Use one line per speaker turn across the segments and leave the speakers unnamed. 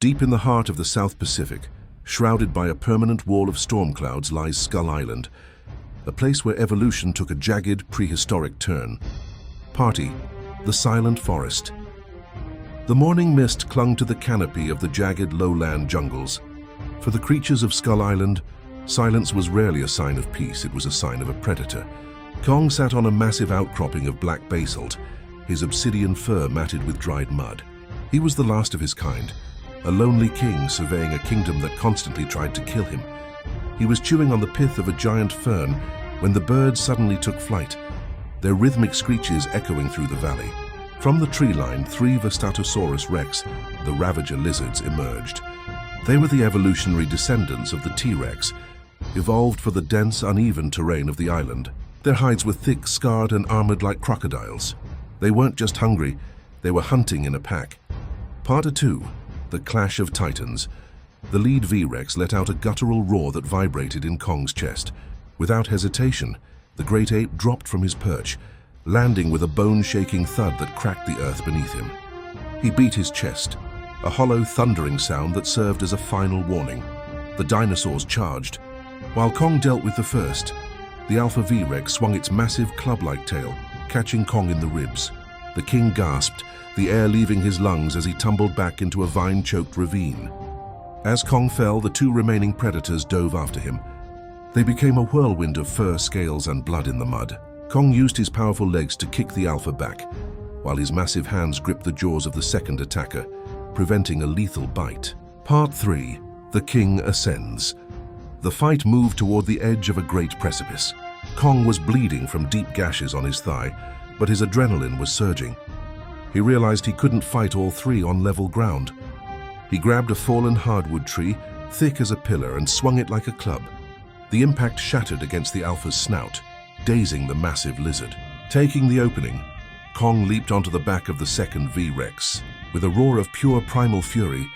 Deep in the heart of the South Pacific, shrouded by a permanent wall of storm clouds, lies Skull Island, a place where evolution took a jagged, prehistoric turn. Party, the silent forest. The morning mist clung to the canopy of the jagged lowland jungles. For the creatures of Skull Island, silence was rarely a sign of peace, it was a sign of a predator. Kong sat on a massive outcropping of black basalt, his obsidian fur matted with dried mud. He was the last of his kind, a lonely king surveying a kingdom that constantly tried to kill him. He was chewing on the pith of a giant fern when the birds suddenly took flight, their rhythmic screeches echoing through the valley. From the tree line, 3 Vistatosaurus rex, the Ravager lizards, emerged. They were the evolutionary descendants of the T-Rex, evolved for the dense, uneven terrain of the island. Their hides were thick, scarred, and armored like crocodiles. They weren't just hungry, they were hunting in a pack. Part 2. The Clash of Titans. The lead V-Rex let out a guttural roar that vibrated in Kong's chest. Without hesitation, the great ape dropped from his perch, landing with a bone-shaking thud that cracked the earth beneath him. He beat his chest, a hollow, thundering sound that served as a final warning. The dinosaurs charged. While Kong dealt with the first, the Alpha V-Rex swung its massive club-like tail, catching Kong in the ribs. The king gasped, the air leaving his lungs as he tumbled back into a vine-choked ravine. As Kong fell, the 2 remaining predators dove after him. They became a whirlwind of fur, scales, and blood in the mud. Kong used his powerful legs to kick the Alpha back, while his massive hands gripped the jaws of the second attacker, preventing a lethal bite. Part 3. The King Ascends. The fight moved toward the edge of a great precipice. Kong was bleeding from deep gashes on his thigh, but his adrenaline was surging. He realized he couldn't fight all 3 on level ground. He grabbed a fallen hardwood tree, thick as a pillar, and swung it like a club. The impact shattered against the Alpha's snout, dazing the massive lizard. Taking the opening, Kong leaped onto the back of the second V-Rex. With a roar of pure primal fury,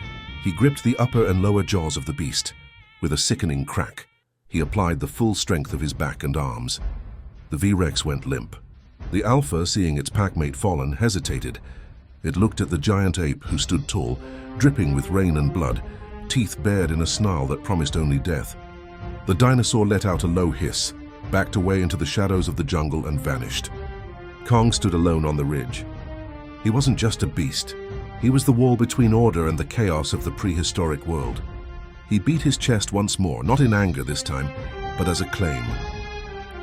he gripped the upper and lower jaws of the beast. With a sickening crack, he applied the full strength of his back and arms. The V-Rex went limp. The Alpha, seeing its packmate fallen, hesitated. It looked at the giant ape, who stood tall, dripping with rain and blood, teeth bared in a snarl that promised only death. The dinosaur let out a low hiss, backed away into the shadows of the jungle, and vanished. Kong stood alone on the ridge. He wasn't just a beast. He was the wall between order and the chaos of the prehistoric world. He beat his chest once more, not in anger this time, but as a claim.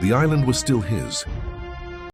The island was still his,